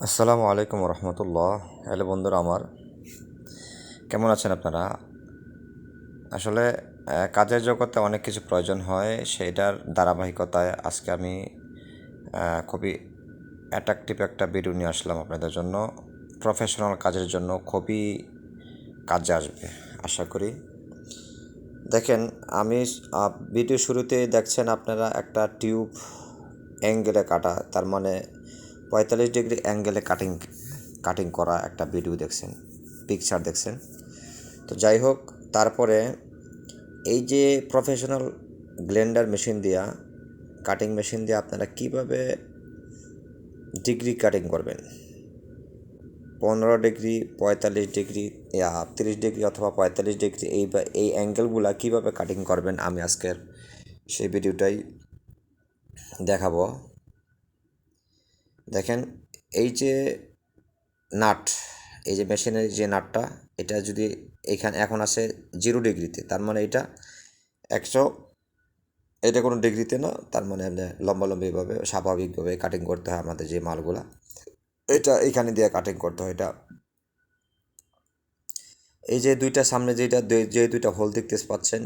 আসসালামু আলাইকুম রহমতুল্লাহ। হ্যালো বন্ধুরা আমার, কেমন আছেন আপনারা? আসলে কাজের জগতে অনেক কিছু প্রয়োজন হয়, সেইটার ধারাবাহিকতায় আজকে আমি খুবই অ্যাট্রাকটিভ একটা ভিডিও নিয়ে আসলাম আপনাদের জন্য। প্রফেশনাল কাজের জন্য খুবই কাজে আসবে আশা করি। দেখেন, আমি ভিডিও শুরুতে দেখছেন আপনারা একটা টিউব অ্যাঙ্গেলে কাটা, তার মানে 45 ডিগ্রি অ্যাঙ্গেলে কাটিং করা একটা ভিডিও দেখছেন, পিকচার দেখছেন। তো যাই হোক, তারপরে এই যে প্রফেশনাল ব্লেন্ডার মেশিন দিয়া, কাটিং মেশিন দিয়ে আপনারা কিভাবে ডিগ্রি কাটিং করবেন, 15 ডিগ্রি, 45 ডিগ্রি, 30 ডিগ্রি অথবা 45 ডিগ্রি, এই অ্যাঙ্গেলগুলা কীভাবে কাটিং করবেন আমি আজকের সেই ভিডিওটাই দেখাবো। দেখেন, এই যে নাট, এই যে মেশিনের যে নাটটা, এটা যদি এখানে এখন আসে 0 ডিগ্রিতে, তার মানে এটা 100, এটা কোনো ডিগ্রিতে না, তার মানে আপনি লম্বালম্বিভাবে স্বাভাবিকভাবে কাটিং করতে হয় আমাদের যে মালগুলা, এটা এখানে দিয়ে কাটিং করতে হয়। এটা এই যে দুইটা সামনে যে দুইটা হোল দেখতে পাচ্ছেন,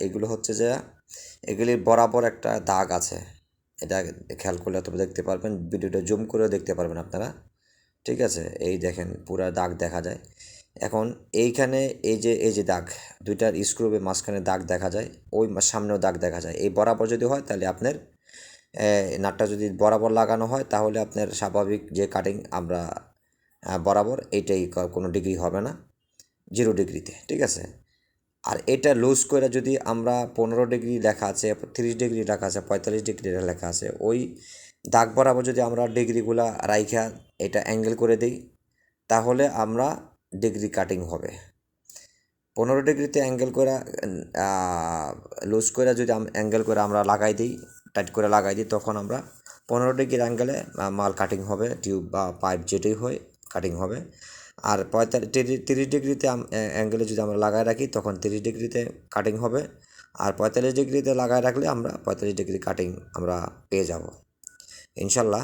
এগুলো হচ্ছে যে এগুলির বরাবর একটা দাগ আছে। এটা খেয়াল করলে অথবা দেখতে পারবেন, ভিডিওটা জুম করেও দেখতে পারবেন আপনারা। ঠিক আছে, এই দেখেন পুরা দাগ দেখা যায়। এখন এইখানে এই যে দাগ, দুইটার স্ক্রুবের মাঝখানে দাগ দেখা যায়, ওই সামনেও দাগ দেখা যায়। এই বরাবর যদি হয় তাহলে আপনার নাটটা যদি বরাবর লাগানো হয় তাহলে আপনার স্বাভাবিক যে কাটিং আমরা বরাবর, এইটাই কোনো ডিগ্রি হবে না 0 ডিগ্রিতে। ঠিক আছে, আর এটা লুজ করে যদি আমরা 15 ডিগ্রি লেখা আছে, 30 ডিগ্রি লেখা আছে, 45 ডিগ্রি লেখা আছে, ওই দাগ বরাবর যদি আমরা ডিগ্রিগুলা রাইখা এটা অ্যাঙ্গেল করে দিই তাহলে আমরা ডিগ্রি কাটিং হবে। 15 ডিগ্রিতে অ্যাঙ্গেল করে লুজ করে যদি অ্যাঙ্গেল করে আমরা লাগাই দিই, টাইট করে লাগাই দিই, তখন আমরা 15 ডিগ্রির অ্যাঙ্গেলে মাল কাটিং হবে, টিউব বা পাইপ যেটাই হয় কাটিং হবে। আর 30 ডিগ্রিতে অ্যাঙ্গেলে যদি আমরা লাগাই রাখি তখন 30 ডিগ্রিতে কাটিং হবে। আর 45 ডিগ্রিতে লাগাই রাখলে আমরা 45 ডিগ্রি কাটিং আমরা পেয়ে যাব ইনশাল্লাহ।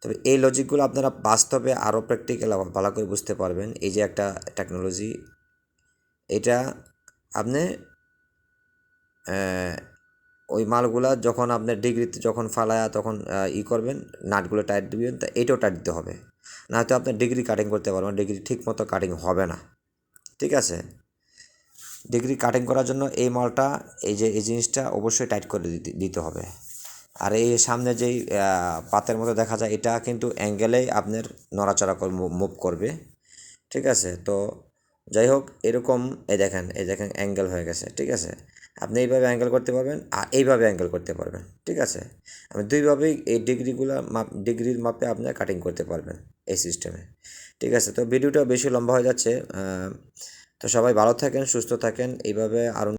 তবে এই লজিকগুলো আপনারা বাস্তবে আরও প্র্যাকটিক্যাল ভালো করে বুঝতে পারবেন। এই যে একটা টেকনোলজি, এটা আপনি ওই মালগুলা যখন আপনার ডিগ্রিতে যখন ফালায়া তখন করবেন, নাটগুলো টাইট দিবেন, তা এটাও টাইট দিতে হবে, না তো আপনার ডিগ্রি কাটিং করতে পারবেন, ডিগ্রি ঠিক মতো কাটিং হবে না। ঠিক আছে, ডিগ্রি কাটিং করার জন্য এই মালটা, এই জিনিসটা অবশ্যই টাইট করে দিতে হবে। আর এই সামনে যেই পাতের মতো দেখা যায়, এটা কিন্তু অ্যাঙ্গেলেই আপনার নড়াচড়া মুভ করবে। ঠিক আছে, তো যাই হোক, এরকম এই দেখেন অ্যাঙ্গেল হয়ে গেছে। ঠিক আছে, আপনি এইভাবে অ্যাঙ্গেল করতে পারবেন আর এইভাবে অ্যাঙ্গেল করতে পারবেন। ঠিক আছে, আমি দুইভাবেই এই ডিগ্রির মাপে আপনি কাটিং করতে পারবেন এই সিস্টেমে। ঠিক আছে, তো ভিডিওটা বেশি লম্বা হয়ে যাচ্ছে। তো সবাই ভালো থাকেন, সুস্থ থাকেন, এইভাবে আরও